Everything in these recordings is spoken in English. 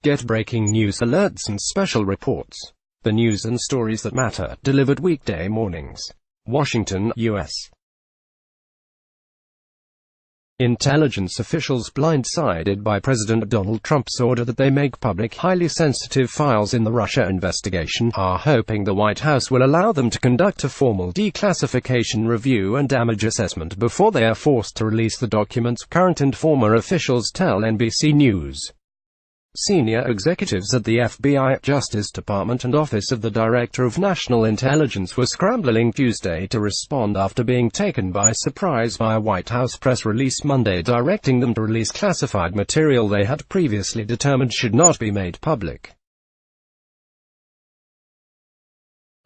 Get breaking news alerts and special reports. The news and stories that matter, delivered weekday mornings. Washington, U.S. Intelligence officials blindsided by President Donald Trump's order that they make public highly sensitive files in the Russia investigation are hoping the White House will allow them to conduct a formal declassification review and damage assessment before they are forced to release the documents, current and former officials tell NBC News. Senior executives at the FBI, Justice Department and Office of the Director of National Intelligence were scrambling Tuesday to respond after being taken by surprise by a White House press release Monday directing them to release classified material they had previously determined should not be made public.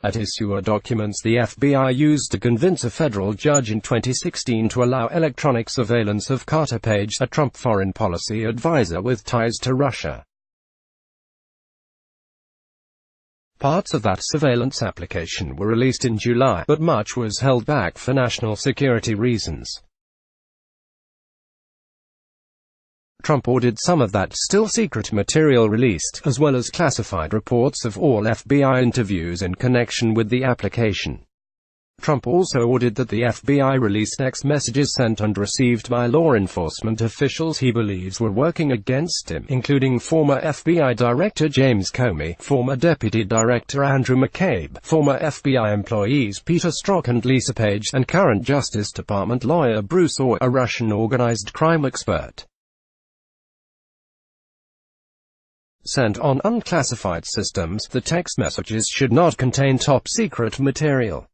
At issue are documents the FBI used to convince a federal judge in 2016 to allow electronic surveillance of Carter Page, a Trump foreign policy advisor with ties to Russia. Parts of that surveillance application were released in July, but much was held back for national security reasons. Trump ordered some of that still-secret material released, as well as classified reports of all FBI interviews in connection with the application. Trump also ordered that the FBI release text messages sent and received by law enforcement officials he believes were working against him, including former FBI Director James Comey, former Deputy Director Andrew McCabe, former FBI employees Peter Strzok and Lisa Page, and current Justice Department lawyer Bruce Ohr, a Russian organized crime expert. Sent on unclassified systems, the text messages should not contain top-secret material.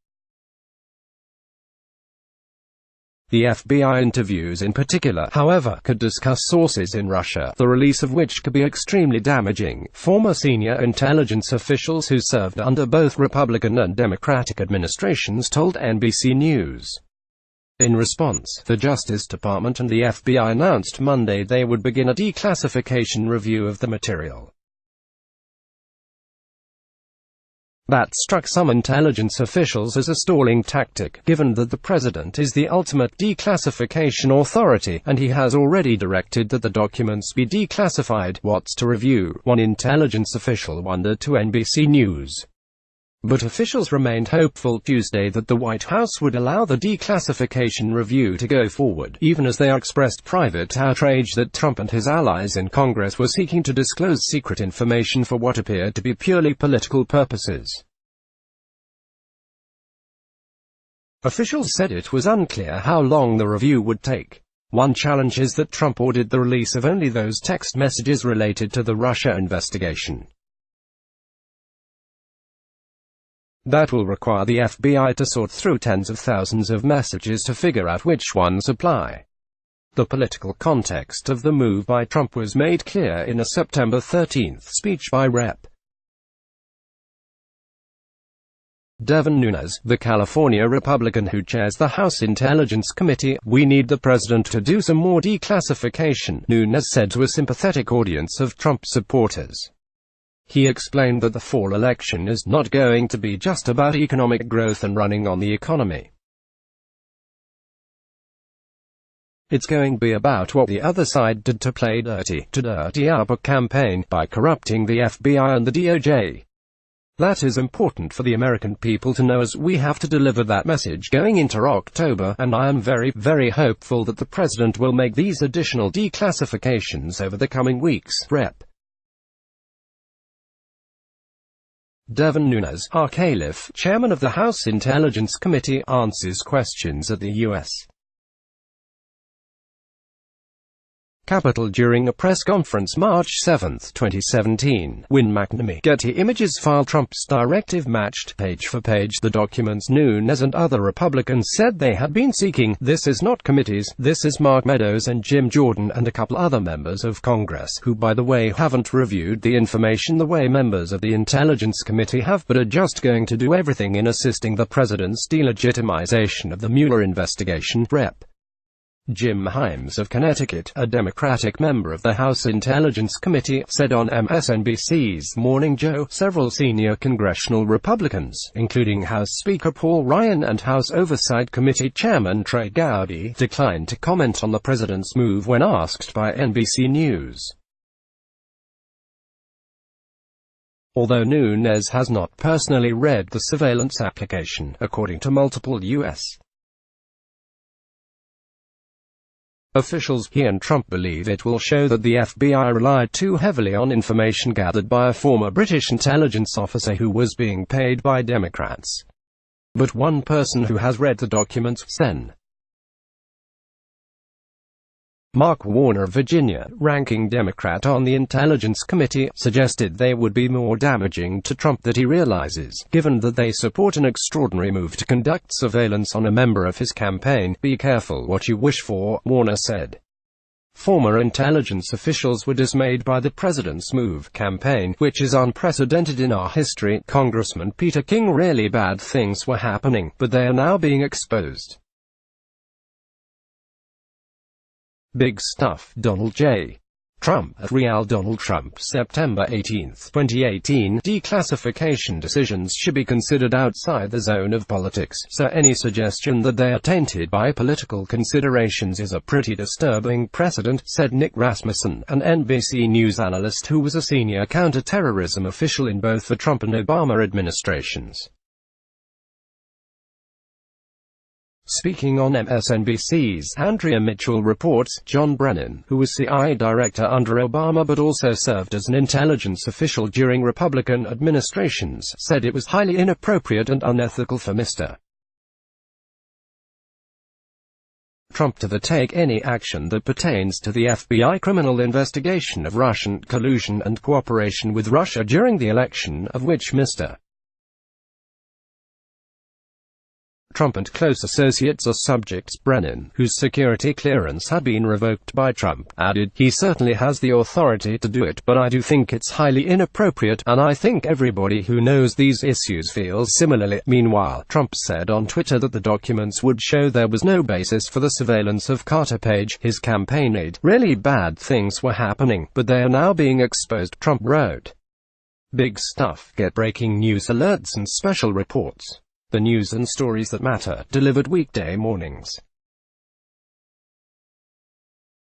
The FBI interviews in particular, however, could discuss sources in Russia, the release of which could be extremely damaging, former senior intelligence officials who served under both Republican and Democratic administrations told NBC News. In response, the Justice Department and the FBI announced Monday they would begin a declassification review of the material. That struck some intelligence officials as a stalling tactic, given that the president is the ultimate declassification authority, and he has already directed that the documents be declassified. What's to review? One intelligence official wondered to NBC News. But officials remained hopeful Tuesday that the White House would allow the declassification review to go forward, even as they expressed private outrage that Trump and his allies in Congress were seeking to disclose secret information for what appeared to be purely political purposes. Officials said it was unclear how long the review would take. One challenge is that Trump ordered the release of only those text messages related to the Russia investigation. That will require the FBI to sort through tens of thousands of messages to figure out which ones apply. The political context of the move by Trump was made clear in a September 13 speech by Rep. Devin Nunes, the California Republican who chairs the House Intelligence Committee. "We need the president to do some more declassification," Nunes said to a sympathetic audience of Trump supporters. He explained that the fall election is not going to be just about economic growth and running on the economy. It's going to be about what the other side did to play dirty, to dirty up a campaign, by corrupting the FBI and the DOJ. That is important for the American people to know, as we have to deliver that message going into October, and I am very, very hopeful that the president will make these additional declassifications over the coming weeks. Rep. Devin Nunes, R. Caliph, chairman of the House Intelligence Committee, answers questions at the U.S. Capitol during a press conference March 7, 2017. Win McNamee. Getty Images file. Trump's directive matched, page for page, the documents Nunes and other Republicans said they had been seeking. This is not committees, this is Mark Meadows and Jim Jordan and a couple other members of Congress, who by the way haven't reviewed the information the way members of the Intelligence Committee have, but are just going to do everything in assisting the president's delegitimization of the Mueller investigation. Rep. Jim Himes of Connecticut, a Democratic member of the House Intelligence Committee, said on MSNBC's Morning Joe, several senior congressional Republicans, including House Speaker Paul Ryan and House Oversight Committee Chairman Trey Gowdy, declined to comment on the president's move when asked by NBC News. although Nunes has not personally read the surveillance application, according to multiple U.S. officials. He and Trump believe it will show that the FBI relied too heavily on information gathered by a former British intelligence officer who was being paid by Democrats. But one person who has read the documents, Sen. Mark Warner of Virginia, ranking Democrat on the Intelligence Committee, suggested they would be more damaging to Trump than he realizes, given that they support an extraordinary move to conduct surveillance on a member of his campaign. Be careful what you wish for, Warner said. Former intelligence officials were dismayed by the president's move campaign, which is unprecedented in our history. Congressman Peter King, really bad things were happening, but they are now being exposed. Big stuff. Donald J. Trump at Real Donald Trump, September 18, 2018. Declassification decisions should be considered outside the zone of politics, so any suggestion that they are tainted by political considerations is a pretty disturbing precedent, said Nick Rasmussen, an NBC News analyst who was a senior counterterrorism official in both the Trump and Obama administrations. Speaking on MSNBC's Andrea Mitchell reports, John Brennan, who was CIA director under Obama but also served as an intelligence official during Republican administrations, said it was highly inappropriate and unethical for Mr. Trump to take any action that pertains to the FBI criminal investigation of Russian collusion and cooperation with Russia during the election, of which Mr. Trump and close associates are subjects. Brennan, whose security clearance had been revoked by Trump, added, "He certainly has the authority to do it, but I do think it's highly inappropriate, and I think everybody who knows these issues feels similarly." Meanwhile, Trump said on Twitter that the documents would show there was no basis for the surveillance of Carter Page, his campaign aide. Really bad things were happening, but they are now being exposed, Trump wrote. Big stuff. Get breaking news alerts and special reports. The news and stories that matter, delivered weekday mornings.